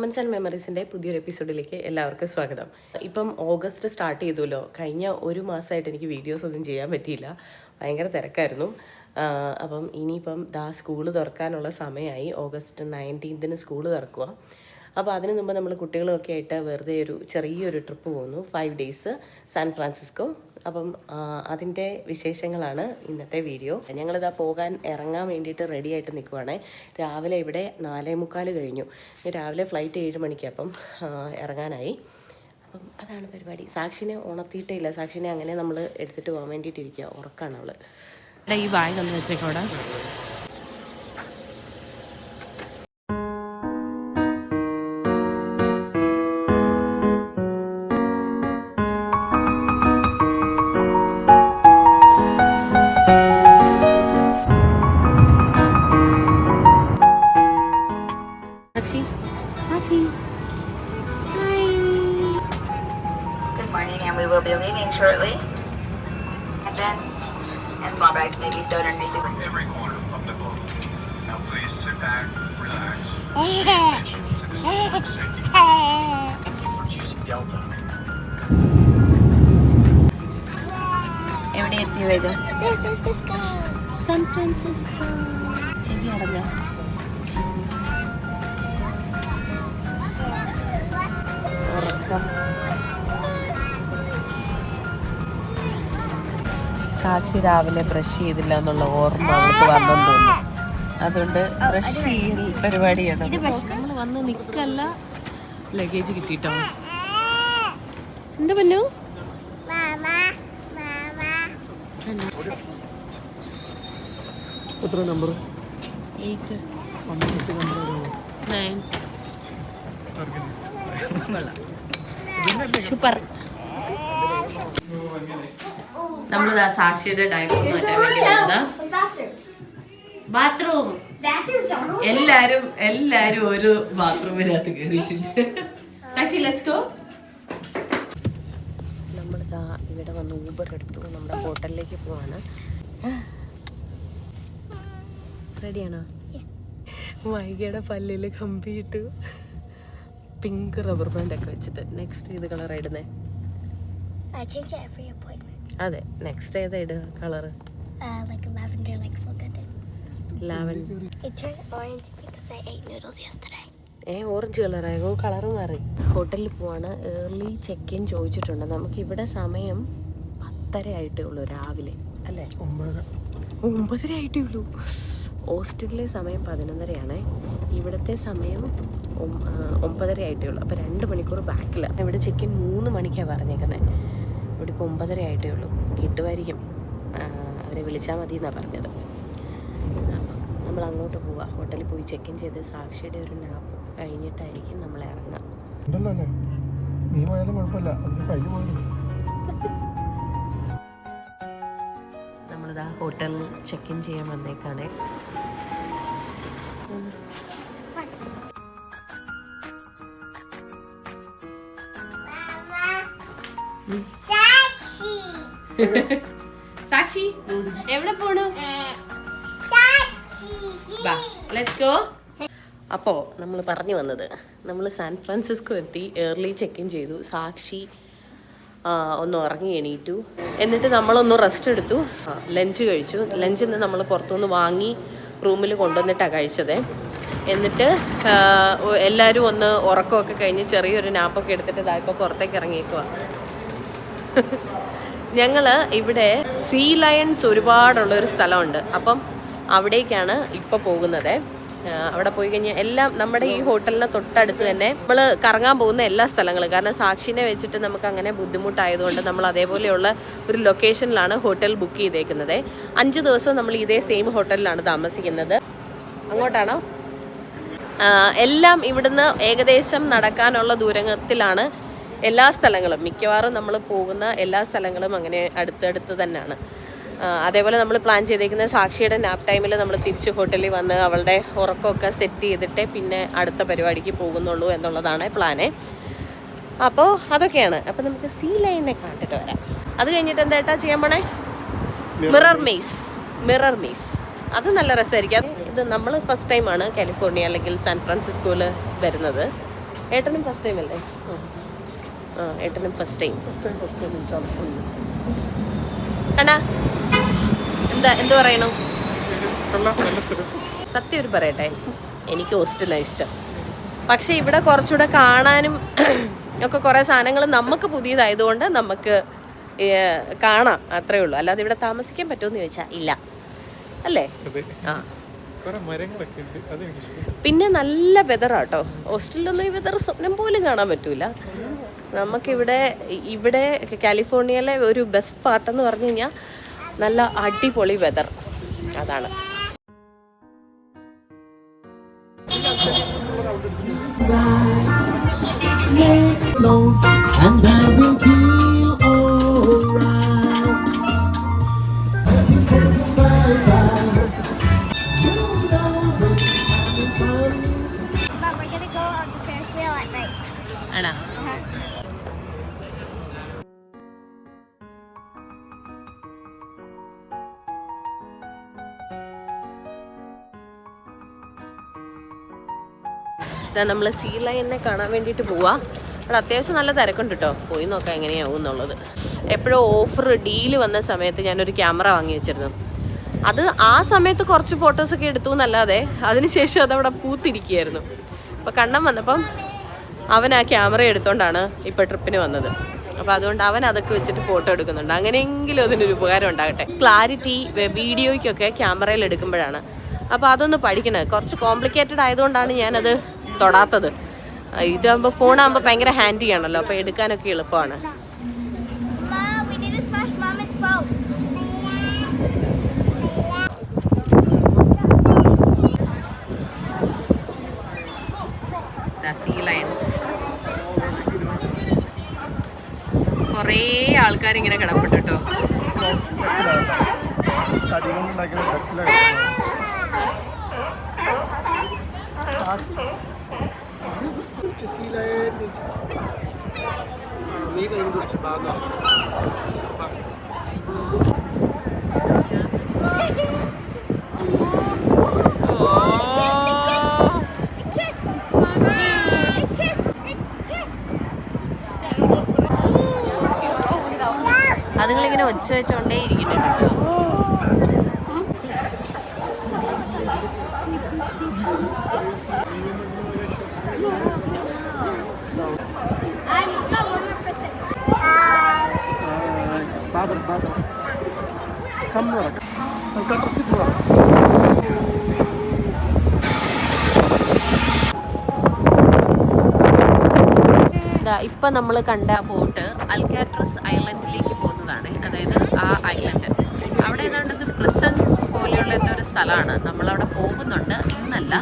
Moments and മെമ്മറീസിൻ്റെ പുതിയൊരു എപ്പിസോഡിലേക്ക് എല്ലാവർക്കും സ്വാഗതം. ഇപ്പം ഓഗസ്റ്റ് സ്റ്റാർട്ട് ചെയ്തല്ലോ. കഴിഞ്ഞ ഒരു മാസമായിട്ട് എനിക്ക് വീഡിയോസ് ഒന്നും ചെയ്യാൻ പറ്റിയില്ല, ഭയങ്കര തിരക്കായിരുന്നു. അപ്പം ഇനിയിപ്പം സ്കൂള് തുറക്കാനുള്ള സമയമായി. ഓഗസ്റ്റ് 19 സ്കൂൾ തുറക്കുക. അപ്പോൾ അതിന് മുമ്പ് നമ്മൾ കുട്ടികളൊക്കെ ആയിട്ട് വെറുതെ ഒരു ചെറിയൊരു ട്രിപ്പ് പോകുന്നു, 5 days സാൻ ഫ്രാൻസിസ്കോ. അപ്പം അതിൻ്റെ വിശേഷങ്ങളാണ് ഇന്നത്തെ വീഡിയോ. ഞങ്ങളിതാ പോകാൻ ഇറങ്ങാൻ വേണ്ടിയിട്ട് റെഡി ആയിട്ട് നിൽക്കുവാണ്. രാവിലെ ഇവിടെ 4:45 കഴിഞ്ഞു. രാവിലെ ഫ്ലൈറ്റ് 7 മണിക്ക്, അപ്പം ഇറങ്ങാനായി. അപ്പം അതാണ് പരിപാടി. സാക്ഷിനെ ഉണർത്തിയിട്ടേ ഇല്ല. സാക്ഷിനെ അങ്ങനെ നമ്മൾ എടുത്തിട്ട് പോകാൻ വേണ്ടിയിട്ടിരിക്കുക. ഉറക്കാണ് അവൾ. ഈ ബാഗ് ഒന്ന് വെച്ചേക്കോടെ. Shortly, and then small bags may be stowed underneath from every corner of the globe. Now please sit back, relax, pay attention to this safety. Thank you for choosing Delta. എവിടെ എത്തിയോ ഇത്? San Francisco. ചെവി അടഞ്ഞ ഉറക്കം. സാക്ഷി രാവിലെ brush ചെയ്തില്ല എന്നുള്ള ഓർമ്മ അവൾക്ക് വന്നെന്ന് തോന്നുന്നു. അതുകൊണ്ട് ബ്രഷ് ചെയ്യൽ പരിപാടിയാണ്. നമ്മൾ വന്ന് നിൽക്കല്ല, ലഗേജ് കിട്ടിട്ടോ. എന്താ പന്നു? എത്ര നമ്പർ? 8 9. സൂപ്പർ. നമ്മളിതാ സാക്ഷിയുടെ ഡയപ്പർ മാറ്റാൻ വേണ്ടി വന്നതാ. ബാത്റൂം. എല്ലാരും ഒരു ബാത്റൂമിനകത്ത് കയറിയിട്ടുണ്ട്. സാക്ഷി ലെറ്റ്സ് ഗോ. നമ്മളിതാ ഇവിടെ വന്ന് ഊബർ എടുത്തു. നമ്മുടെ ഹോട്ടലിലേക്ക് പോവാണ്. റെഡിയാണോ? വൈകിയുടെ പല്ലിൽ കമ്പിയിട്ടു, പിങ്ക് റബ്ബർ ബാൻഡൊക്കെ വെച്ചിട്ട്. നെക്സ്റ്റ് ഏത് കളറാണ് ഇടുന്നേ? അതെ, നെക്സ്റ്റ് ഏതാ ഇടുക കളറ്? ഓറഞ്ച് കളറായോ? കളറ് മാറി. ഹോട്ടലിൽ പോവാണ്. ഏർലി ചെക്ക് ഇൻ ചോദിച്ചിട്ടുണ്ട്. നമുക്കിവിടെ സമയം 10:30 ആയിട്ടേ ഉള്ളൂ രാവിലെ, അല്ലേ? 9:30 ആയിട്ടേ ഉള്ളൂ. ഹോസ്റ്റലിലെ സമയം 11:30 ഇവിടുത്തെ സമയം 9:30 ആയിട്ടേ ഉള്ളൂ. അപ്പോൾ 2 മണിക്കൂർ ബാക്കിലാണ്. ഇവിടെ ചെക്ക് ഇൻ 3 മണിക്കാണ് പറഞ്ഞേക്കുന്നത്. ഇവിടെ ഇപ്പോൾ 9:30 ആയിട്ടേ ഉള്ളൂ. കിട്ടുമായിരിക്കും, അവരെ വിളിച്ചാൽ മതി എന്നാണ് പറഞ്ഞത്. അപ്പം നമ്മൾ അങ്ങോട്ട് പോവാം. ഹോട്ടലിൽ പോയി ചെക്ക് ഇൻ ചെയ്ത് സാക്ഷിയുടെ ഒരു നാപ്പ് കഴിഞ്ഞിട്ടായിരിക്കും നമ്മൾ ഇറങ്ങുക. നമ്മളിതാ ഹോട്ടലിൽ ചെക്ക് ഇൻ ചെയ്യാൻ വന്നേക്കാണേ. സാക്ഷി എവിടെ പോണു? Let's go. അപ്പോൾ നമ്മൾ പറഞ്ഞു വന്നത്, നമ്മൾ സാൻ ഫ്രാൻസിസ്കോ എത്തി. ഏർലി ചെക്ക് ഇൻ ചെയ്തു. സാക്ഷി ഒന്ന് ഉറങ്ങി എണീറ്റു. എന്നിട്ട് നമ്മളൊന്ന് റെസ്റ്റ് എടുത്തു. ലഞ്ച് കഴിച്ചു. ലഞ്ചിൽ നിന്ന് നമ്മൾ പുറത്തുനിന്ന് വാങ്ങി റൂമിൽ കൊണ്ടുവന്നിട്ടാണ് കഴിച്ചത്. എന്നിട്ട് എല്ലാവരും ഒന്ന് ഉറക്കമൊക്കെ കഴിഞ്ഞ് ചെറിയൊരു നാപ്പൊക്കെ എടുത്തിട്ട് ഇപ്പോൾ പുറത്തേക്ക് ഇറങ്ങിയേക്കുക. ഞങ്ങൾ ഇവിടെ സീ ലയൺസ് ഒരുപാടുള്ളൊരു സ്ഥലമുണ്ട്. അപ്പം അവിടേക്കാണ് ഇപ്പോൾ പോകുന്നത്. അവിടെ പോയി കഴിഞ്ഞാൽ എല്ലാം നമ്മുടെ ഈ ഹോട്ടലിന് തൊട്ടടുത്ത് തന്നെ നമ്മൾ കറങ്ങാൻ പോകുന്ന എല്ലാ സ്ഥലങ്ങളും. കാരണം സാക്ഷിനെ വെച്ചിട്ട് നമുക്ക് അങ്ങനെ ബുദ്ധിമുട്ടായതുകൊണ്ട് നമ്മൾ അതേപോലെയുള്ള ഒരു ലൊക്കേഷനിലാണ് ഹോട്ടൽ ബുക്ക് ചെയ്തേക്കുന്നത്. 5 ദിവസം നമ്മൾ ഇതേ സെയിം ഹോട്ടലിലാണ് താമസിക്കുന്നത്. അങ്ങോട്ടാണോ? എല്ലാം ഇവിടുന്ന് ഏകദേശം നടക്കാനുള്ള ദൂരത്തിലാണ് എല്ലാ സ്ഥലങ്ങളും. മിക്കവാറും നമ്മൾ പോകുന്ന എല്ലാ സ്ഥലങ്ങളും അങ്ങനെ അടുത്തടുത്ത് തന്നെയാണ്. അതേപോലെ നമ്മൾ പ്ലാൻ ചെയ്തേക്കുന്ന സാക്ഷിയുടെ നാപ്പ് ടൈമിൽ നമ്മൾ തിരിച്ച് ഹോട്ടലിൽ വന്ന് അവളുടെ ഉറക്കമൊക്കെ സെറ്റ് ചെയ്തിട്ടേ പിന്നെ അടുത്ത പരിപാടിക്ക് പോകുന്നുള്ളൂ എന്നുള്ളതാണ് പ്ലാന്. അപ്പോൾ അതൊക്കെയാണ്. അപ്പോൾ നമുക്ക് സീ ലൈനെ കണ്ടിട്ട് വരാം. അത് കഴിഞ്ഞിട്ട് എന്തായിട്ടാ ചെയ്യാൻ പോണേ? Mirror maze. അത് നല്ല രസമായിരിക്കും. ഇത് നമ്മൾ ഫസ്റ്റ് ടൈമാണ് കാലിഫോർണിയ അല്ലെങ്കിൽ സാൻ ഫ്രാൻസിസ്കോയിൽ വരുന്നത്. ഏട്ടനും ഫസ്റ്റ് ടൈം അല്ലേ? ആ ഏട്ടനും ഫസ്റ്റ് ടൈം. കണ്ണാ എന്ത് പറയണു? സത്യം ഒരു പറയട്ടെ, എനിക്ക് ഹോസ്റ്റലാണ് ഇഷ്ടം. പക്ഷെ ഇവിടെ കുറച്ചുകൂടെ കാണാനും ഒക്കെ കുറേ സാധനങ്ങൾ നമുക്ക് പുതിയതായതുകൊണ്ട് നമുക്ക് കാണാം, അത്രേ ഉള്ളൂ. അല്ലാതെ ഇവിടെ താമസിക്കാൻ പറ്റുമെന്ന് ചോദിച്ചാൽ ഇല്ല അല്ലേ? ആ പിന്നെ നല്ല വെതറാട്ടോ. ഹോസ്റ്റലിലൊന്നും ഈ വെതർ സ്വപ്നം പോലും കാണാൻ പറ്റൂല. ഇവിടെ കാലിഫോർണിയയിലെ ഒരു ബെസ്റ്റ് പാർട്ടെന്ന് പറഞ്ഞു കഴിഞ്ഞാൽ നല്ല അടിപൊളി വെതർ. അതാണ്. ആണോ? നമ്മൾ സീ ലയണിനെ കാണാൻ വേണ്ടിയിട്ട് പോവാ. അവിടെ അത്യാവശ്യം നല്ല തിരക്കുണ്ട് കേട്ടോ. പോയി നോക്കാം എങ്ങനെയാവും എന്നുള്ളത്. എപ്പോഴും ഓഫർ ഡീല് വന്ന സമയത്ത് ഞാനൊരു ക്യാമറ വാങ്ങി വെച്ചിരുന്നു. അത് ആ സമയത്ത് കുറച്ച് ഫോട്ടോസൊക്കെ എടുത്തു എന്നല്ലാതെ അതിനുശേഷം അതവിടെ പൂത്തിരിക്കുകയായിരുന്നു. അപ്പോൾ കണ്ണൻ വന്നപ്പം അവൻ ആ ക്യാമറ എടുത്തോണ്ടാണ് ഇപ്പോൾ ട്രിപ്പിന് വന്നത്. അപ്പോൾ അതുകൊണ്ട് അവൻ അതൊക്കെ വെച്ചിട്ട് ഫോട്ടോ എടുക്കുന്നുണ്ട്. അങ്ങനെയെങ്കിലും അതിനൊരു ഉപകാരം ഉണ്ടാകട്ടെ. ക്ലാരിറ്റി വീഡിയോയ്ക്കൊക്കെ ക്യാമറയിൽ എടുക്കുമ്പോഴാണ്. അപ്പോൾ അതൊന്ന് പഠിക്കണം. കുറച്ച് കോംപ്ലിക്കേറ്റഡ് ആയതുകൊണ്ടാണ് ഞാനത് തൊടാത്തത്. ഇതാകുമ്പോൾ ഫോണാകുമ്പോൾ ഭയങ്കര ഹാൻഡി ആണല്ലോ, അപ്പോൾ എടുക്കാനൊക്കെ എളുപ്പമാണ്. കുറേ ആൾക്കാരിങ്ങനെ കിടപ്പുണ്ട് കേട്ടോ. അതുങ്ങളിങ്ങനെ ഒച്ച വെച്ചോണ്ടേ ഇരിക്കുന്നുണ്ട്. ഇപ്പൊ നമ്മൾ കണ്ട ബോട്ട് അൽക്കാട്രസ് ഐലൻഡിലേക്ക് പോകുന്നതാണ്. അതായത് ആ ഐലൻഡ് അവിടെ ഏതാണ്ട് പ്രിസൺ പോലെയുള്ള എന്തൊരു സ്ഥലമാണ്. നമ്മളവിടെ പോകുന്നുണ്ട്, ഇന്നല്ല.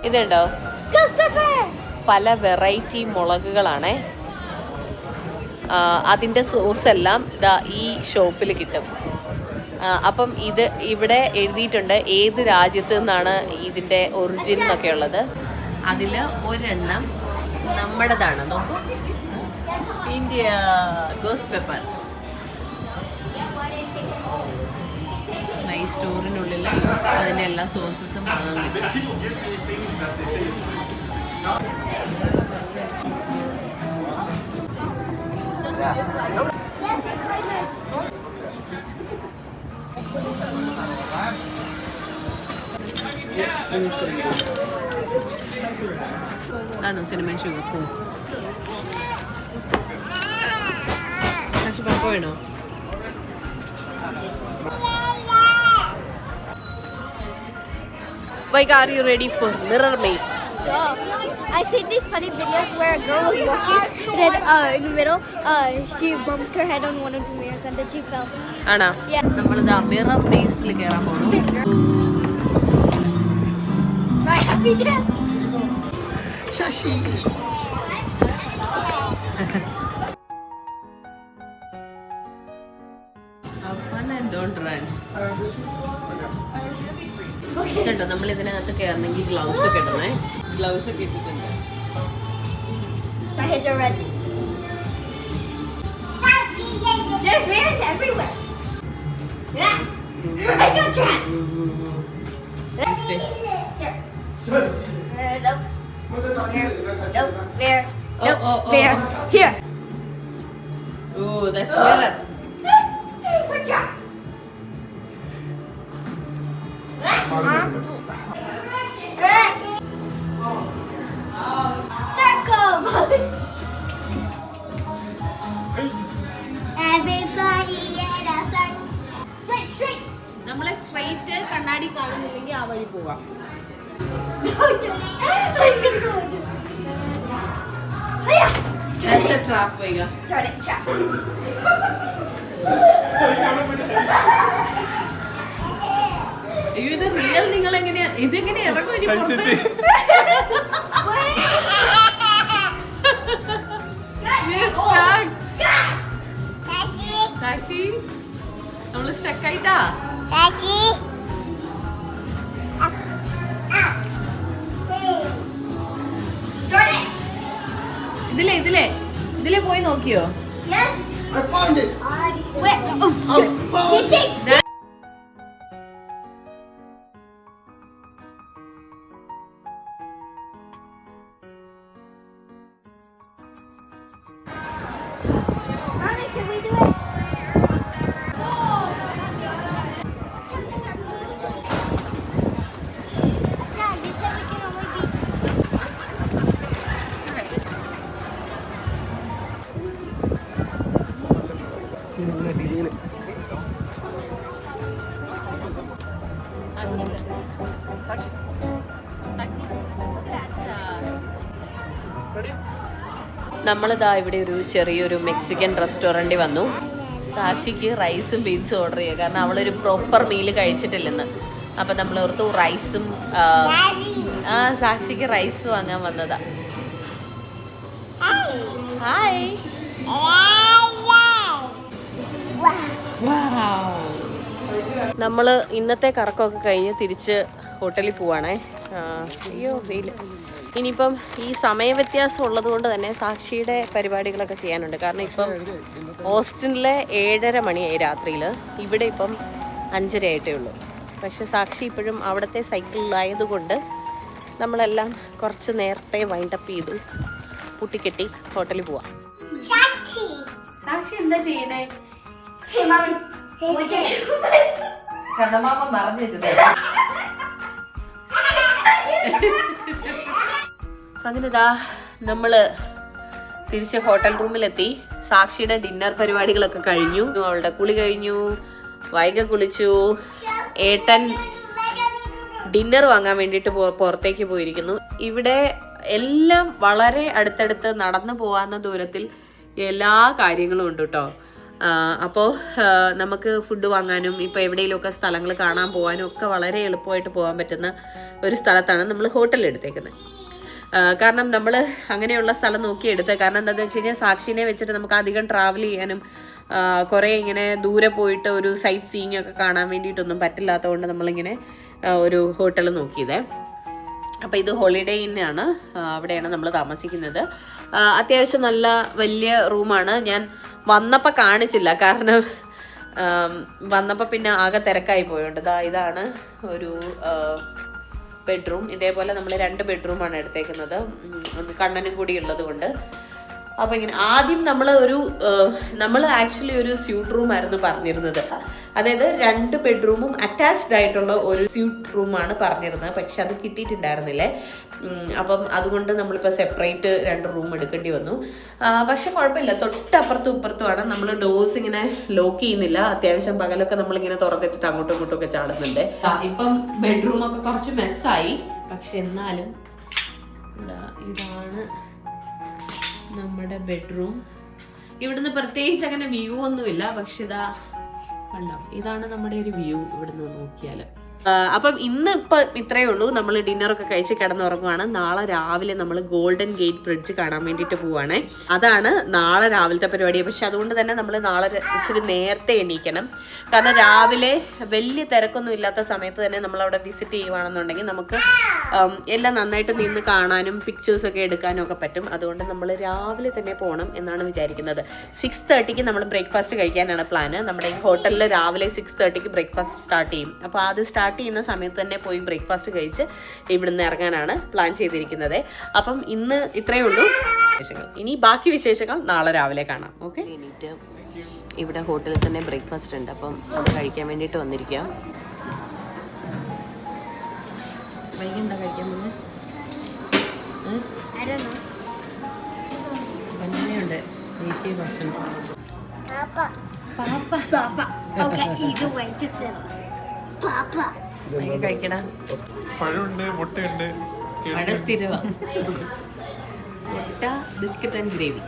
ഇതുണ്ടോ, പല വെറൈറ്റി മുളകുകളാണേ. അതിൻ്റെ സോസ് എല്ലാം ഈ ഷോപ്പിൽ കിട്ടും. അപ്പം ഇത് ഇവിടെ എഴുതിയിട്ടുണ്ട് ഏത് രാജ്യത്തു നിന്നാണ് ഇതിൻ്റെ ഒറിജിൻ എന്നൊക്കെ ഉള്ളത്. അതിൽ ഒരെണ്ണം നമ്മുടേതാണ്. നോക്കൂ, ഇന്ത്യ ഗോസ് പെപ്പർ. ഈ സ്റ്റോറിനുള്ളിൽ അതിൻ്റെ എല്ലാ സോസസും വാങ്ങാൻ കിട്ടും. അതാണോ സിനിമ ഷുഗർ? പക്ഷെ പപ്പ വേണോ? Like, are you ready for mirror maze? I see these funny videos where a girl was walking, then in the middle, she bumped her head on one of the mirrors and then she fell. Anna, yeah. നമ്മളിതാ mirror മേസിൽ കയറാൻ പോണു. My happy death. Sasi. Have fun and don't run. കേട്ടോ, നമ്മൾ ഇതിനകത്ത് കയറണമെങ്കിൽ gloves ഒക്കെ ഇടണേ. Gloves ഒക്കെ ഇട്ടിട്ടുണ്ട്. My hands are red. There's bears everywhere. Yeah. I got trapped. Here. Nope. Nope. Bear. Nope. Bear. Here. Oh, that's mirror. We're trapped. Circle. Everybody in a circle. Straight, straight. നമ്മളെ straight കണ്ണാടി കാണുന്നില്ലെങ്കിൽ ആ വഴി പോവാം. No, don't. I was gonna go into. That's a trap, Vega. Darn it, trap. അയ്യോ, ഇത് real. നിങ്ങൾ എങ്ങനെയാ ഇതെങ്ങനെ ഇറങ്ങും ഇനി പുറത്ത്? You're stuck. സാക്ഷി, നമ്മള് സ്റ്റക്ക് ആയിട്ടാ. Darn it. ഇതിലെ പോയി നോക്കിയോ? Yes. I found it. Wait. Oh, shit. Did Mommy, can we do it? Dad, you said we can only be. നമ്മളിതാ ഇവിടെ ഒരു ചെറിയൊരു മെക്സിക്കൻ റെസ്റ്റോറൻറ്റിൽ വന്നു. സാക്ഷിക്ക് റൈസും ബീൻസും ഓർഡർ ചെയ്യുക, കാരണം അവളൊരു പ്രോപ്പർ മീല് കഴിച്ചിട്ടില്ലെന്ന്. അപ്പം നമ്മൾ ഓർത്തു റൈസും സാക്ഷിക്ക് റൈസ് വാങ്ങാൻ വന്നതാ. ഹായ്. നമ്മൾ ഇന്നത്തെ കറക്കമൊക്കെ കഴിഞ്ഞ് തിരിച്ച് ഹോട്ടലിൽ പോവാണേ. അയ്യോ വെയിൽ. ഇനിയിപ്പം ഈ സമയ വ്യത്യാസം ഉള്ളത് കൊണ്ട് തന്നെ സാക്ഷിയുടെ പരിപാടികളൊക്കെ ചെയ്യാനുണ്ട്. കാരണം ഇപ്പം ഓസ്റ്റിനിലെ 7:30 മണിയായി രാത്രിയിൽ, ഇവിടെ ഇപ്പം 5:30 ആയിട്ടേ ഉള്ളൂ. പക്ഷെ സാക്ഷി ഇപ്പോഴും അവിടുത്തെ സൈക്കിളിലായതുകൊണ്ട് നമ്മളെല്ലാം കുറച്ച് നേരത്തെ വൈൻഡപ്പ് ചെയ്തു, പൂട്ടിക്കെട്ടി ഹോട്ടലിൽ പോവാം. സാക്ഷി എന്താ ചെയ്യണേ? Hey, Mommy. കണ്ണമാമ മറന്നിരുന്നു. അങ്ങനെതാ നമ്മള് തിരിച്ച് ഹോട്ടൽ റൂമിലെത്തി. സാക്ഷിയുടെ ഡിന്നർ പരിപാടികളൊക്കെ കഴിഞ്ഞു. അവളുടെ കുളി കഴിഞ്ഞു, വൈക കുളിച്ചു. ഏട്ടൻ ഡിന്നർ വാങ്ങാൻ വേണ്ടിയിട്ട് പുറത്തേക്ക് പോയിരിക്കുന്നു. ഇവിടെ എല്ലാം വളരെ അടുത്തടുത്ത് നടന്നു പോകാവുന്ന ദൂരത്തിൽ എല്ലാ കാര്യങ്ങളും ഉണ്ട് കേട്ടോ. അപ്പോൾ നമുക്ക് ഫുഡ് വാങ്ങാനും ഇപ്പോൾ എവിടെയെങ്കിലുമൊക്കെ സ്ഥലങ്ങൾ കാണാൻ പോകാനും ഒക്കെ വളരെ എളുപ്പമായിട്ട് പോകാൻ പറ്റുന്ന ഒരു സ്ഥലത്താണ് നമ്മൾ ഹോട്ടൽ എടുത്തേക്കുന്നത്. കാരണം നമ്മൾ അങ്ങനെയുള്ള സ്ഥലം നോക്കിയെടുത്ത്, കാരണം എന്താണെന്ന് വെച്ച് കഴിഞ്ഞാൽ സാക്ഷിനെ വെച്ചിട്ട് നമുക്ക് അധികം ട്രാവൽ ചെയ്യാനും കുറേ ഇങ്ങനെ ദൂരെ പോയിട്ട് ഒരു സൈറ്റ് സീയിങ് ഒക്കെ കാണാൻ വേണ്ടിയിട്ടൊന്നും പറ്റില്ലാത്തതുകൊണ്ട് നമ്മളിങ്ങനെ ഒരു ഹോട്ടൽ നോക്കിയതേ. അപ്പോൾ ഇത് ഹോളിഡേ ഇന്നാണ്, അവിടെയാണ് നമ്മൾ താമസിക്കുന്നത്. അത്യാവശ്യം നല്ല വലിയ റൂമാണ്. ഞാൻ വന്നപ്പോൾ കാണിച്ചില്ല, കാരണം വന്നപ്പോൾ പിന്നെ ആകെ തിരക്കായി പോയോണ്ട്. ഇതാണ് ഒരു ബെഡ്റൂം. ഇതേപോലെ നമ്മൾ 2 ബെഡ്റൂമാണ് എടുത്തേക്കുന്നത്, ഒന്ന് കണ്ണനും കൂടി ഉള്ളത് കൊണ്ട്. അപ്പോൾ ഇങ്ങനെ ആദ്യം നമ്മൾ ആക്ച്വലി ഒരു സ്യൂട്ട് റൂം ആയിരുന്നു പറഞ്ഞിരുന്നത്. അതായത് 2 ബെഡ്റൂമും അറ്റാച്ച്ഡ് ആയിട്ടുള്ള ഒരു സ്യൂട്ട് റൂമാണ് പറഞ്ഞിരുന്നത്. പക്ഷെ അത് കിട്ടിയിട്ടുണ്ടായിരുന്നില്ലേ. അപ്പം അതുകൊണ്ട് നമ്മളിപ്പോൾ സെപ്പറേറ്റ് 2 റൂം എടുക്കേണ്ടി വന്നു. പക്ഷെ കുഴപ്പമില്ല, തൊട്ടപ്പുറത്തും ഇപ്പുറത്തുമാണ്. നമ്മൾ ഡോഴ്സ് ഇങ്ങനെ ലോക്ക് ചെയ്യുന്നില്ല. അത്യാവശ്യം പകലൊക്കെ നമ്മളിങ്ങനെ തുറന്നിട്ടിട്ട് അങ്ങോട്ടും ഇങ്ങോട്ടും ഒക്കെ ചാടുന്നുണ്ട്. ഇപ്പം ബെഡ്റൂമൊക്കെ കുറച്ച് മെസ്സായി, പക്ഷെ എന്നാലും ഇതാണ് നമ്മുടെ ബെഡ്റൂം. ഇവിടുന്ന് പ്രത്യേകിച്ച് അങ്ങനെ വ്യൂ ഒന്നുമില്ല, പക്ഷെ ഇതാണ് നമ്മുടെ ഒരു വ്യൂ. ഇവിടുന്ന് നോക്കിയാൽ അപ്പം ഇന്ന് ഇപ്പം ഇത്രയേ ഉള്ളൂ. നമ്മൾ ഡിന്നറൊക്കെ കഴിച്ച് കിടന്നുറങ്ങുവാണ്. നാളെ രാവിലെ നമ്മൾ ഗോൾഡൻ ഗേറ്റ് ബ്രിഡ്ജ് കാണാൻ വേണ്ടിയിട്ട് പോവുകയാണ്. അതാണ് നാളെ രാവിലത്തെ പരിപാടി. പക്ഷെ അതുകൊണ്ട് തന്നെ നമ്മൾ നാളെ ഇച്ചിരി നേരത്തെ എണീക്കണം. കാരണം രാവിലെ വലിയ തിരക്കൊന്നും ഇല്ലാത്ത സമയത്ത് തന്നെ നമ്മളവിടെ വിസിറ്റ് ചെയ്യുവാണെന്നുണ്ടെങ്കിൽ നമുക്ക് എല്ലാം നന്നായിട്ട് നിന്ന് കാണാനും പിക്ചേഴ്സൊക്കെ എടുക്കാനും ഒക്കെ പറ്റും. അതുകൊണ്ട് നമ്മൾ രാവിലെ തന്നെ പോകണം എന്നാണ് വിചാരിക്കുന്നത്. 6:30 നമ്മൾ ബ്രേക്ക്ഫാസ്റ്റ് കഴിക്കാനാണ് പ്ലാന്. നമ്മുടെ ഈ ഹോട്ടലിൽ രാവിലെ 6:30 ബ്രേക്ക്ഫാസ്റ്റ് സ്റ്റാർട്ട് ചെയ്യും. അപ്പോൾ അത് സ്റ്റാർട്ട് ചെയ്യുന്ന സമയത്ത് തന്നെ പോയി ബ്രേക്ക്ഫാസ്റ്റ് കഴിച്ച് ഇവിടുന്ന് ഇറങ്ങാനാണ് പ്ലാൻ ചെയ്തിരിക്കുന്നത്. അപ്പം ഇന്ന് ഇത്രയേ ഉള്ളൂ വിശേഷങ്ങൾ. ഇനി ബാക്കി വിശേഷങ്ങൾ നാളെ രാവിലെ കാണാം. ഓക്കെ. ഇവിടെ ഹോട്ടലിൽ തന്നെ ബ്രേക്ക്ഫാസ്റ്റ് ഉണ്ട്. അപ്പം അത് കഴിക്കാൻ വേണ്ടിയിട്ട് വന്നിരിക്കാം. വൈകി എന്താ കഴിക്കാൻ പോകുന്നത്? ഉണ്ട് ദേശീയ ഭക്ഷണം. കഴിക്കണ പഴമുണ്ട്, മുട്ടയുണ്ട്, പഴ സ്ഥിരവാ. മുട്ട, ബിസ്ക്കറ്റ് ആൻഡ് ഗ്രേവി.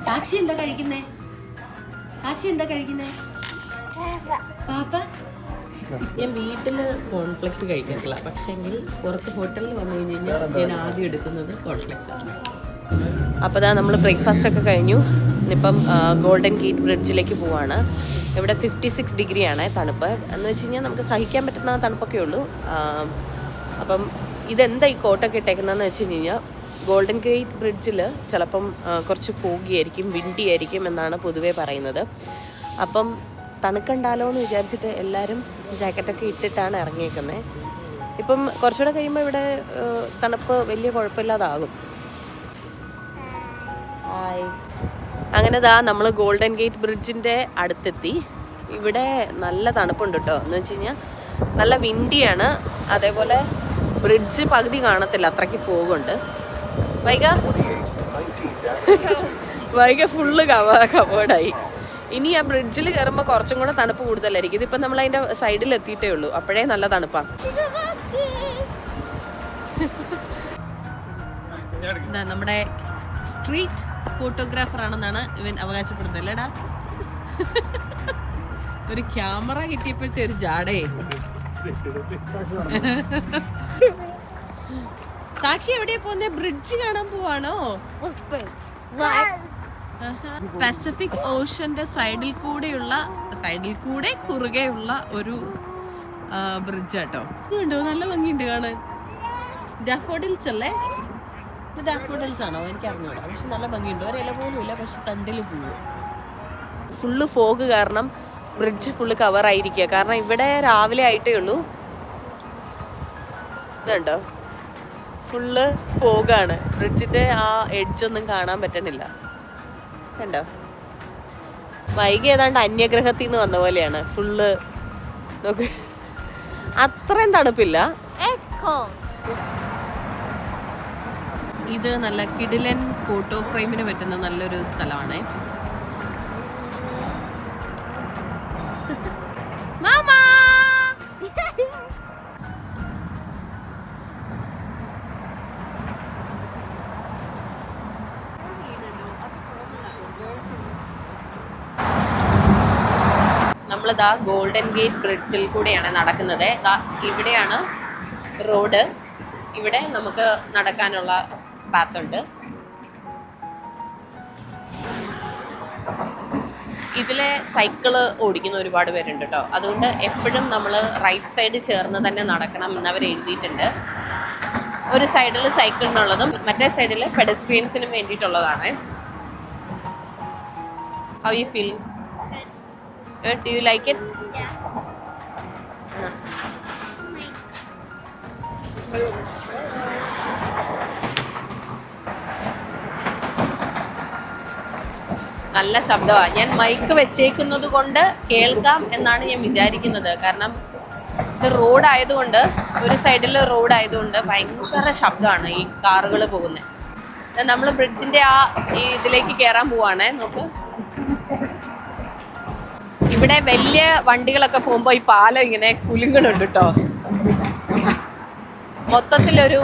സാക്ഷി എന്താ കഴിക്കുന്നേ? പാപ്പ? ഞാൻ വീട്ടില് കോൺഫ്ലെക്സ് കഴിക്കാറില്ല. പക്ഷെങ്കിൽ പുറത്ത് ഹോട്ടലിൽ വന്നു കഴിഞ്ഞാൽ ഞാൻ ആദ്യം എടുക്കുന്നത് കോൺഫ്ലെക്സ് ആണ്. അപ്പോൾ ഇതാ നമ്മൾ ബ്രേക്ക്ഫാസ്റ്റ് ഒക്കെ കഴിഞ്ഞു. ഇന്നിപ്പം ഗോൾഡൻ ഗേറ്റ് ബ്രിഡ്ജിലേക്ക് പോവാണ്. ഇവിടെ 56 ഡിഗ്രിയാണ് തണുപ്പ്. എന്ന് വെച്ച് കഴിഞ്ഞാൽ നമുക്ക് സഹിക്കാൻ പറ്റുന്ന തണുപ്പൊക്കെ ഉള്ളൂ. അപ്പം ഇതെന്താ ഈ കോട്ടൊക്കെ ഇട്ടേക്കുന്നതെന്ന് വെച്ച് കഴിഞ്ഞാൽ ഗോൾഡൻ ഗേറ്റ് ബ്രിഡ്ജിൽ ചിലപ്പം കുറച്ച് ഫോഗി ആയിരിക്കും, വിൻഡി ആയിരിക്കും എന്നാണ് പൊതുവേ പറയുന്നത്. അപ്പം തണുക്കണ്ടാലോ എന്ന് വിചാരിച്ചിട്ട് എല്ലാവരും ജാക്കറ്റൊക്കെ ഇട്ടിട്ടാണ് ഇറങ്ങിയേക്കുന്നത്. ഇപ്പം കുറച്ചുകൂടെ കഴിയുമ്പോൾ ഇവിടെ തണുപ്പ് വലിയ കുഴപ്പമില്ലാതാകും. അങ്ങനെ ദാ നമ്മൾ ഗോൾഡൻ ഗേറ്റ് ബ്രിഡ്ജിൻ്റെ അടുത്തെത്തി. ഇവിടെ നല്ല തണുപ്പുണ്ട് കേട്ടോ. എന്ന് വെച്ച് കഴിഞ്ഞാൽ നല്ല വിൻഡിയാണ്. അതേപോലെ ബ്രിഡ്ജ് പകുതി കാണത്തില്ല, അത്രയ്ക്ക് ഫോഗുണ്ട്. വൈക ഫുള്ള് കവേർഡായി. ഇനി ആ ബ്രിഡ്ജിൽ കയറുമ്പോൾ കുറച്ചും കൂടെ തണുപ്പ് കൂടുതലായിരിക്കും. ഇതിപ്പം നമ്മൾ അതിൻ്റെ സൈഡിൽ എത്തിയിട്ടേ ഉള്ളൂ. അപ്പോഴേ നല്ല തണുപ്പാണ്. നമ്മുടെ സ്ട്രീറ്റ് ഫോട്ടോഗ്രാഫർ ആണെന്നാണ് ഇവൻ അവകാശപ്പെടുന്നത് അല്ലേടാ? ഒരു ക്യാമറ കിട്ടിയപ്പോഴത്തെ ഒരു ജാടേ. സാക്ഷി എവിടെയാ പോകുന്നത്? ബ്രിഡ്ജ് കാണാൻ പോവാണോ? പസഫിക് ഓഷന്റെ സൈഡിൽ കൂടെ കുറുകെയുള്ള ഒരു ബ്രിഡ്ജ് കേട്ടോ. ഇതുണ്ടോ? നല്ല ഭംഗിയുണ്ട് കാണാൻ. ഡാഫോഡിൽസ് അല്ലേ? ഡാഫോഡിൽസ് ആണോ? എനിക്ക് അറിഞ്ഞൂടാ. പക്ഷെ നല്ല ഭംഗിയുണ്ട്. ഒരില പോലും ഇല്ല, പക്ഷെ തണ്ടിൽ പോവും. ഫുള്ള് ഫോഗ് കാരണം ബ്രിഡ്ജ് ഫുള്ള് കവറായിരിക്കുക. കാരണം ഇവിടെ രാവിലെ ആയിട്ടേ ഉള്ളൂ. ഇതുണ്ടോ? ഫുള്ള് ഫോഗാണ്. ബ്രിഡ്ജിന്റെ ആ എഡ്ജൊന്നും കാണാൻ പറ്റണില്ല. കണ്ടോ? വൈകി ഏതാണ്ട് അന്യഗ്രഹത്തിൽ നിന്ന് വന്ന പോലെയാണ് ഫുള്ള്. നോക്ക്, അത്രയും തണുപ്പില്ല. ഇത് നല്ല കിടിലൻ ഫോട്ടോ ഫ്രെയിമിന് പറ്റുന്ന നല്ലൊരു സ്ഥലമാണ്. മാമാ നമ്മളിതാ ഗോൾഡൻ ഗേറ്റ് ബ്രിഡ്ജിൽ കൂടെയാണ് നടക്കുന്നത്. ഇവിടെയാണ് റോഡ്. ഇവിടെ നമുക്ക് നടക്കാനുള്ള പാത്തുണ്ട്. ഇതിലെ സൈക്കിള് ഓടിക്കുന്ന ഒരുപാട് പേരുണ്ട് കേട്ടോ. അതുകൊണ്ട് എപ്പോഴും നമ്മൾ റൈറ്റ് സൈഡ് ചേർന്ന് തന്നെ നടക്കണം എന്നവർ എഴുതിയിട്ടുണ്ട്. ഒരു സൈഡിൽ സൈക്കിളിനുള്ളതും മറ്റേ സൈഡിൽ പെഡസ്ട്രിയൻസിനും വേണ്ടിയിട്ടുള്ളതാണ്. How you feel? Do you like it? Yeah. നല്ല ശബ്ദമാണ്. ഞാൻ മൈക്ക് വെച്ചേക്കുന്നത് കൊണ്ട് കേൾക്കാം എന്നാണ് ഞാൻ വിചാരിക്കുന്നത്. കാരണം ഇത് റോഡായതുകൊണ്ട്, ഒരു സൈഡിൽ റോഡായതുകൊണ്ട് ഭയങ്കര ശബ്ദമാണ് ഈ കാറുകൾ പോകുന്നത്. നമ്മൾ ബ്രിഡ്ജിൻ്റെ ഈ ഇതിലേക്ക് കയറാൻ പോവാണേ. നോക്ക്, ഇവിടെ വലിയ വണ്ടികളൊക്കെ പോകുമ്പോൾ ഈ പാലം ഇങ്ങനെ കുലുങ്ങുന്നുണ്ട് കേട്ടോ. മൊത്തത്തിലൊരു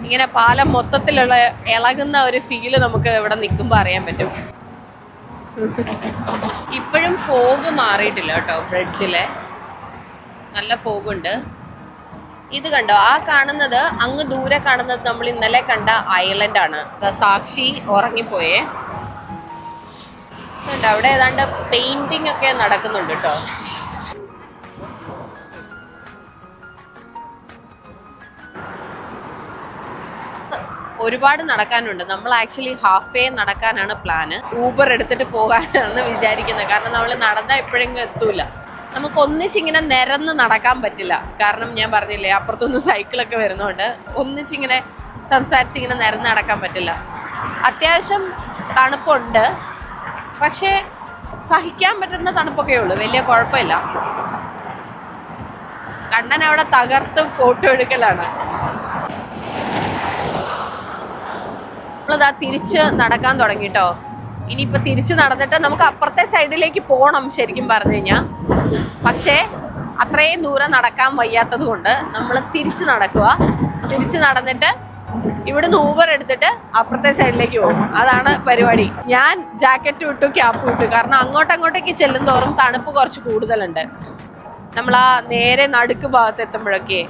ഇങ്ങനെ പാലം മൊത്തത്തിലുള്ള ഇളകുന്ന ഒരു ഫീല് നമുക്ക് ഇവിടെ നിൽക്കുമ്പോൾ അറിയാൻ പറ്റും. ഇപ്പോഴും ഫോഗ് മാറിയിട്ടില്ല കേട്ടോ ബ്രിഡ്ജിലെ. നല്ല ഫോഗുണ്ട്. ഇത് കണ്ടോ, ആ കാണുന്നത് അങ്ങ് ദൂരെ കാണുന്നത് നമ്മൾ ഇന്നലെ കണ്ട ഐലൻഡാണ്. സാക്ഷി ഉറങ്ങിപ്പോയേ. കണ്ടോ, അവിടെ ഏതാണ്ട് പെയിന്റിംഗ് ഒക്കെ നടക്കുന്നുണ്ട് കേട്ടോ. ഒരുപാട് നടക്കാനുണ്ട്. നമ്മൾ ആക്ച്വലി ഹാഫ് വേ നടക്കാനാണ് പ്ലാന്. ഊബർ എടുത്തിട്ട് പോകാനാണ് വിചാരിക്കുന്നത്. കാരണം നമ്മൾ നടന്നാൽ എപ്പോഴെങ്കിലും എത്തൂല. നമുക്ക് ഒന്നിച്ചിങ്ങനെ നിരന്ന് നടക്കാൻ പറ്റില്ല. കാരണം ഞാൻ പറഞ്ഞില്ലേ, അപ്പുറത്തുനിന്ന് സൈക്കിളൊക്കെ വരുന്നതുകൊണ്ട് ഒന്നിച്ചിങ്ങനെ സംസാരിച്ചിങ്ങനെ നിരന്ന് നടക്കാൻ പറ്റില്ല. അത്യാവശ്യം തണുപ്പുണ്ട്, പക്ഷേ സഹിക്കാൻ പറ്റുന്ന തണുപ്പൊക്കെ ഉള്ളൂ, വലിയ കുഴപ്പമില്ല. കണ്ണൻ അവിടെ തകർത്ത് ഫോട്ടോ എടുക്കലാണ്. നമ്മളിതാ തിരിച്ച് നടക്കാൻ തുടങ്ങിട്ടോ. ഇനിയിപ്പോൾ തിരിച്ച് നടന്നിട്ട് നമുക്ക് അപ്പുറത്തെ സൈഡിലേക്ക് പോകണം ശരിക്കും പറഞ്ഞു കഴിഞ്ഞാൽ. പക്ഷേ അത്രയും ദൂരം നടക്കാൻ വയ്യാത്തത് കൊണ്ട് നമ്മൾ തിരിച്ച് നടക്കുക. തിരിച്ച് നടന്നിട്ട് ഇവിടുന്ന് ഊബർ എടുത്തിട്ട് അപ്പുറത്തെ സൈഡിലേക്ക് പോകും. അതാണ് പരിപാടി. ഞാൻ ജാക്കറ്റ് ഇട്ടു, ക്യാപ്പ് ഇട്ടു. കാരണം അങ്ങോട്ടേക്ക് ചെല്ലും തോറും തണുപ്പ് കുറച്ച് കൂടുതലുണ്ട്. നമ്മൾ ആ നേരെ നടുക്ക് ഭാഗത്ത് എത്തുമ്പോഴൊക്കെ.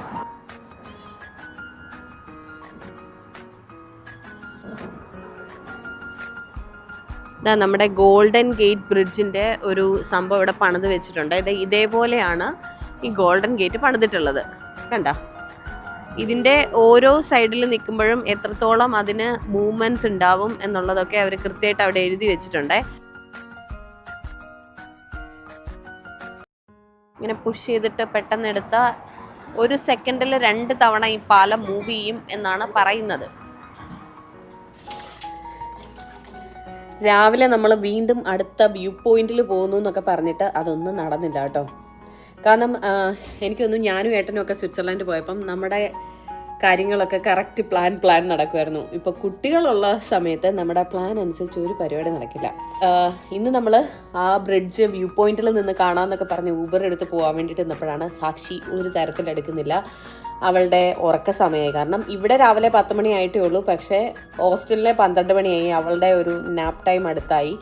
ഇതാ നമ്മുടെ ഗോൾഡൻ ഗേറ്റ് ബ്രിഡ്ജിൻ്റെ ഒരു സംഭവം ഇവിടെ പണിത് വെച്ചിട്ടുണ്ട്. ഇതേപോലെയാണ് ഈ ഗോൾഡൻ ഗേറ്റ് പണിതിട്ടുള്ളത്. കണ്ട, ഇതിൻ്റെ ഓരോ സൈഡിൽ നിൽക്കുമ്പോഴും എത്രത്തോളം അതിന് മൂവ്മെൻറ്റ്സ് ഉണ്ടാവും എന്നുള്ളതൊക്കെ അവർ കൃത്യമായിട്ട് അവിടെ എഴുതി വെച്ചിട്ടുണ്ട്. ഇങ്ങനെ പുഷ് ചെയ്തിട്ട് പെട്ടെന്ന് എടുത്ത 1 സെക്കൻഡിൽ 2 തവണ ഈ പാലം മൂവ് ചെയ്യും എന്നാണ് പറയുന്നത്. രാവിലെ നമ്മൾ വീണ്ടും അടുത്ത വ്യൂ പോയിന്റിൽ പോകുന്നു എന്നൊക്കെ പറഞ്ഞിട്ട് അതൊന്നും നടന്നില്ല കേട്ടോ. കാരണം എനിക്കൊന്നും ഞാനും ഏട്ടനും ഒക്കെ സ്വിറ്റ്സർലൻഡ് പോയപ്പം നമ്മുടെ കാര്യങ്ങളൊക്കെ കറക്റ്റ് പ്ലാൻ നടക്കുമായിരുന്നു. ഇപ്പോൾ കുട്ടികളുള്ള സമയത്ത് നമ്മുടെ പ്ലാൻ അനുസരിച്ച് ഒരു പരിപാടി നടക്കില്ല. ഇന്ന് നമ്മൾ ആ ബ്രിഡ്ജ് വ്യൂ പോയിന്റിൽ നിന്ന് കാണാമെന്നൊക്കെ പറഞ്ഞ് ഊബർ എടുത്ത് പോകാൻ വേണ്ടിയിട്ട് നിന്നപ്പോഴാണ് സാക്ഷി ഒരു തരത്തിലെടുക്കുന്നില്ല. അവളുടെ ഉറക്ക സമയമായി. കാരണം ഇവിടെ രാവിലെ 10 മണി ആയിട്ടേ ഉള്ളൂ, പക്ഷേ ഹോസ്റ്റലിലെ 12 മണിയായി. അവളുടെ ഒരു നാപ്പ് ടൈം അടുത്തായി.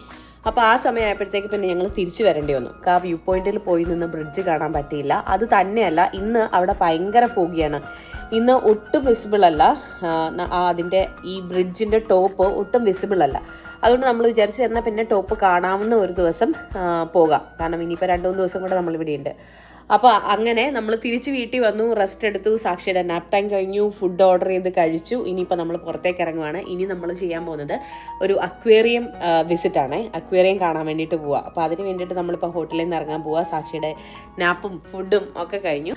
അപ്പോൾ ആ സമയമായപ്പോഴത്തേക്ക് പിന്നെ ഞങ്ങൾ തിരിച്ചു വരേണ്ടി വന്നു. ആ വ്യൂ പോയിന്റിൽ പോയി നിന്ന് ബ്രിഡ്ജ് കാണാൻ പറ്റിയില്ല. അത് തന്നെയല്ല, ഇന്ന് അവിടെ ഭയങ്കര ഫോഗിയാണ്. ഇന്ന് ഒട്ടും വിസിബിൾ അല്ല. അതിൻ്റെ ഈ ബ്രിഡ്ജിൻ്റെ ടോപ്പ് ഒട്ടും വിസിബിൾ അല്ല. അതുകൊണ്ട് നമ്മൾ വിചാരിച്ചു എന്നാൽ പിന്നെ ടോപ്പ് കാണാവുന്ന ഒരു ദിവസം പോകാം. കാരണം ഇനിയിപ്പോൾ 2-3 ദിവസം കൂടെ നമ്മളിവിടെ ഉണ്ട്. അപ്പോൾ അങ്ങനെ നമ്മൾ തിരിച്ച് വീട്ടിൽ വന്നു, റെസ്റ്റ് എടുത്തു. സാക്ഷിയുടെ നാപ്പ് ടൈം കഴിഞ്ഞു, ഫുഡ് ഓർഡർ ചെയ്ത് കഴിച്ചു. ഇനിയിപ്പോൾ നമ്മൾ പുറത്തേക്ക് ഇറങ്ങുവാണ്. ഇനി നമ്മൾ ചെയ്യാൻ പോകുന്നത് ഒരു അക്വേറിയം വിസിറ്റാണ്. അക്വേറിയം കാണാൻ വേണ്ടിയിട്ട് പോവുക. അപ്പോൾ അതിന് വേണ്ടിയിട്ട് നമ്മളിപ്പോൾ ഹോട്ടലിൽ നിന്ന് ഇറങ്ങാൻ പോവുക. സാക്ഷിയുടെ നാപ്പും ഫുഡും ഒക്കെ കഴിഞ്ഞു.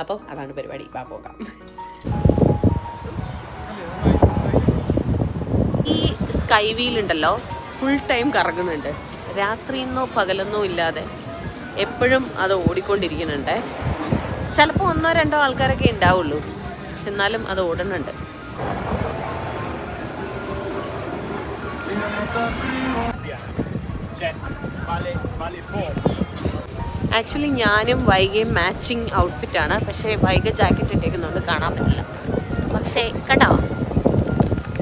അപ്പം അതാണ് പരിപാടി. പോകാം. ഈ സ്കൈ വീലുണ്ടല്ലോ, ഫുൾ ടൈം കറങ്ങുന്നുണ്ട്. രാത്രിയെന്നോ പകലെന്നോ ഇല്ലാതെ എപ്പോഴും അത് ഓടിക്കൊണ്ടിരിക്കുന്നുണ്ട്. ചിലപ്പോൾ 1-2 ആൾക്കാരൊക്കെ ഉണ്ടാവുള്ളൂ, പക്ഷെ എന്നാലും അത് ഓടുന്നുണ്ട്. ആക്ച്വലി ഞാനും വൈകയും മാച്ചിങ് ഔട്ട്ഫിറ്റാണ്. പക്ഷേ വൈക ജാക്കറ്റ് ഇട്ടേക്കുന്നുണ്ട്, കാണാൻ പറ്റില്ല. പക്ഷേ കണ്ടോ,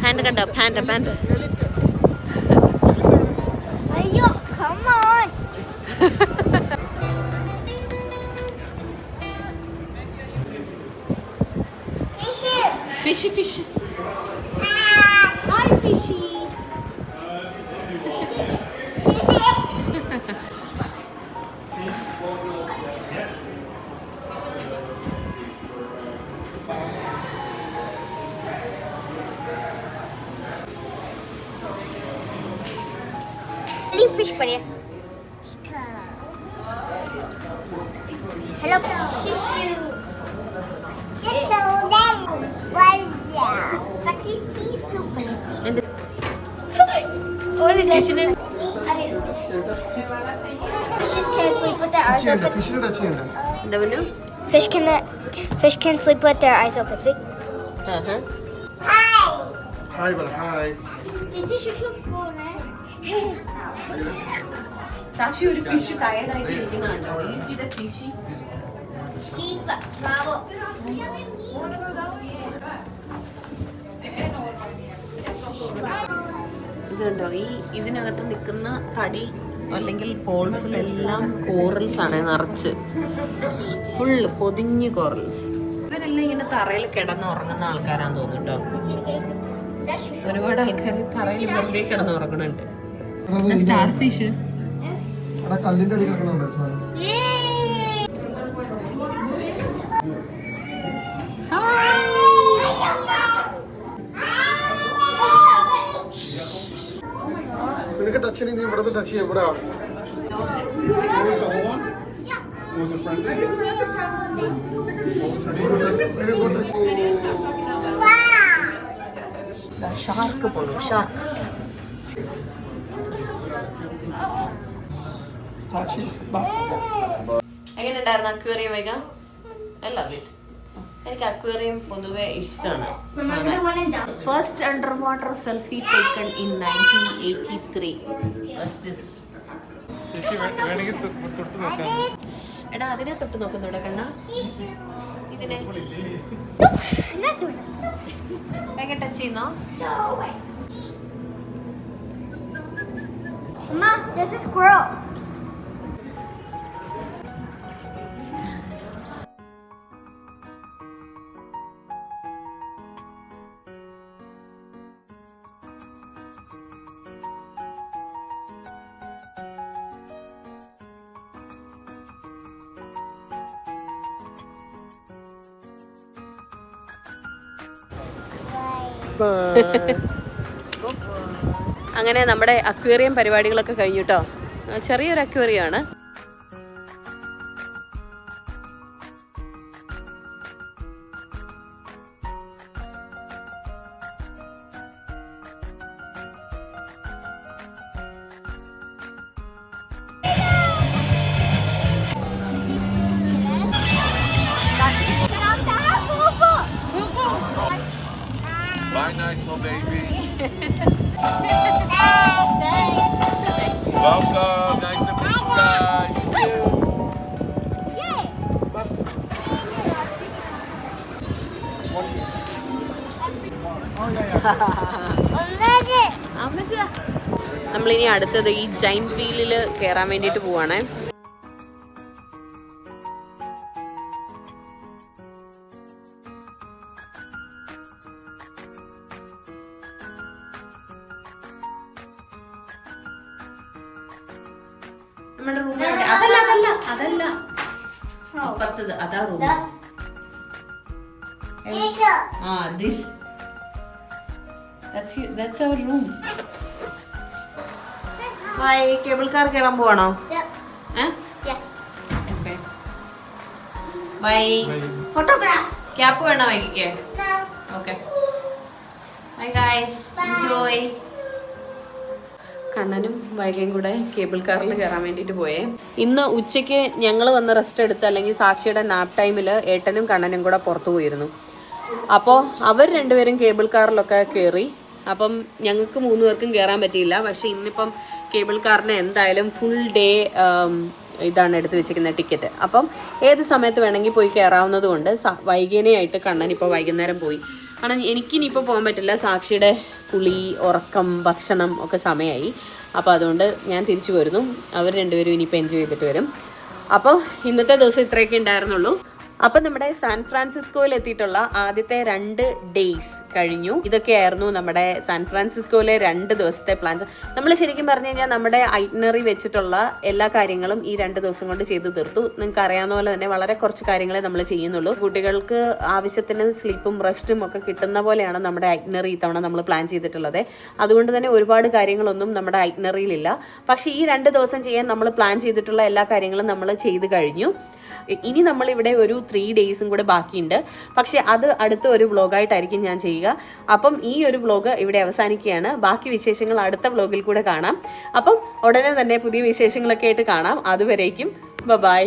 ഹാൻഡ് കണ്ടോ, പാൻറ് അയ്യോ, come on. Fishy. Hi, fishy. Leave fish for you. Hello. Fish can sleep with their eyes open. See? Hi, but hi. സാക്ഷി ഒരു fish ടയർഡായിട്ട് ഇരിക്കുന്നുണ്ടോ? You see the fishy? Sleep. Bravo. ഇതുണ്ടോ ഈ ഇതിനകത്ത് നിൽക്കുന്ന തടി അല്ലെങ്കിൽ പോൾസിലെല്ലാം കോറൽസ് ആണ് നിറച്ച്, ഫുള്ള് പൊതിഞ്ഞ് കോറൽസ്. ഇവരെല്ലാം ഇങ്ങനെ തറയിൽ കിടന്നുറങ്ങുന്ന ആൾക്കാരാന്ന് തോന്നുന്നു കേട്ടോ. ഒരുപാട് ആൾക്കാർ തറയിൽ വെറുതെ കിടന്നുറങ്ങുന്നുണ്ട്. സ്റ്റാർ ഫിഷ് കല്ലിന്റെ അടി കിടക്കണുണ്ട്. നിനക്ക് ടച്ച് ചെയ്യണേ, നീ ഇവിടുത്തെ ടച്ച് ചെയ്യാം. ഇവിടെ ഷാർക്ക് പോണു. ഷാർക്ക് സാക്ഷി എങ്ങനെ ഉണ്ടായിരുന്നു aquarium? Vaika I love it. എനിക്ക് അക്വേറിയം പൊതുവെ ഇഷ്ടമാണ്. First under water selfie taken in 1983 was this. എടാ അതിനെ തൊട്ട് നോക്കുന്നുണ്ടോ കണ്ണ? ഇതിനെ ഭയങ്കര ടച്ച് ചെയ്യുന്നോ? Mama, there's a squirrel. അങ്ങനെ നമ്മുടെ അക്വേറിയം പരിപാടികളൊക്കെ കഴിഞ്ഞു കേട്ടോ. ചെറിയൊരു അക്വേറിയം ആണ്. Bye, nice little baby. Welcome. Nice to meet you guys. നമ്മളിനി അടുത്തത് ഈ ജൈന്റ് വീലിൽ കയറാൻ വേണ്ടിയിട്ട് പോവാണേ. നമ്മുടെ റൂം അതല്ല അതല്ല അതല്ല അപ്പുറത്തത് അതാ റൂം. ആ this that's our room. Bye. Cable car കയറാൻ പോവാണോ? ബൈ. Photograph. ക്യാപ്പ് വേണോ വൈകിക്ക്? Okay bye guys, enjoy. കണ്ണനും വൈകയും കൂടെ കേബിൾ കാറിൽ കയറാൻ വേണ്ടിയിട്ട് പോയേ. ഇന്ന് ഉച്ചയ്ക്ക് ഞങ്ങൾ വന്ന് റെസ്റ്റ് എടുത്ത്, അല്ലെങ്കിൽ സാക്ഷിയുടെ നാപ്പ് ടൈമിൽ ഏട്ടനും കണ്ണനും കൂടെ പുറത്തു പോയിരുന്നു. അപ്പോൾ അവർ രണ്ടുപേരും കേബിൾ കാറിലൊക്കെ കയറി. അപ്പം ഞങ്ങൾക്ക് 3 പേർക്കും കയറാൻ പറ്റിയില്ല. പക്ഷേ ഇന്നിപ്പം കേബിൾ കാറിന് എന്തായാലും ഫുൾ ഡേ ഇതാണ് എടുത്ത് വെച്ചിരിക്കുന്ന ടിക്കറ്റ്. അപ്പം ഏത് സമയത്ത് വേണമെങ്കിൽ പോയി കയറാവുന്നത് കൊണ്ട് വൈകിനെയായിട്ട് കണ്ണൻ ഇപ്പോൾ വൈകുന്നേരം പോയി. കാരണം എനിക്കിനിയിപ്പോൾ പോകാൻ പറ്റില്ല. സാക്ഷിയുടെ കുളി, ഉറക്കം, ഭക്ഷണം ഒക്കെ സമയമായി. അപ്പോൾ അതുകൊണ്ട് ഞാൻ തിരിച്ചു വരുന്നു. അവർ രണ്ടുപേരും ഇനിയിപ്പോൾ എൻജോയ് ചെയ്തിട്ട് വരും. അപ്പോൾ ഇന്നത്തെ ദിവസം ഇത്രയൊക്കെ ഉണ്ടായിരുന്നുള്ളൂ. അപ്പം നമ്മുടെ സാൻ ഫ്രാൻസിസ്കോയിൽ എത്തിയിട്ടുള്ള ആദ്യത്തെ 2 ഡേയ്സ് കഴിഞ്ഞു. ഇതൊക്കെയായിരുന്നു നമ്മുടെ സാൻ ഫ്രാൻസിസ്കോയിലെ 2 ദിവസത്തെ പ്ലാൻസ്. നമ്മൾ ശരിക്കും പറഞ്ഞു കഴിഞ്ഞാൽ നമ്മുടെ ഐറ്റിനറി വെച്ചിട്ടുള്ള എല്ലാ കാര്യങ്ങളും ഈ 2 ദിവസം കൊണ്ട് ചെയ്ത് തീർത്തു. നിങ്ങൾക്ക് അറിയാവുന്ന പോലെ തന്നെ വളരെ കുറച്ച് കാര്യങ്ങളെ നമ്മൾ ചെയ്യുന്നുള്ളൂ. കുട്ടികൾക്ക് ആവശ്യത്തിന് സ്ലീപ്പും റെസ്റ്റും ഒക്കെ കിട്ടുന്ന പോലെയാണ് നമ്മുടെ ഐറ്റിനറി ഇത്തവണ നമ്മൾ പ്ലാൻ ചെയ്തിട്ടുള്ളത്. അതുകൊണ്ട് തന്നെ ഒരുപാട് കാര്യങ്ങളൊന്നും നമ്മുടെ ഐറ്റിനറിയിലില്ല. പക്ഷേ ഈ 2 ദിവസം ചെയ്യാൻ നമ്മൾ പ്ലാൻ ചെയ്തിട്ടുള്ള എല്ലാ കാര്യങ്ങളും നമ്മൾ ചെയ്ത് കഴിഞ്ഞു. ഇനി നമ്മളിവിടെ ഒരു 3 ഡേയ്സും കൂടെ ബാക്കിയുണ്ട്. പക്ഷെ അത് അടുത്ത ഒരു വ്ളോഗായിട്ടായിരിക്കും ഞാൻ ചെയ്യുക. അപ്പം ഈ ഒരു വ്ളോഗ് ഇവിടെ അവസാനിക്കുകയാണ്. ബാക്കി വിശേഷങ്ങൾ അടുത്ത വ്ളോഗിൽ കൂടെ കാണാം. അപ്പം ഉടനെ തന്നെ പുതിയ വിശേഷങ്ങളൊക്കെ ആയിട്ട് കാണാം. അതുവരേക്കും ബൈ.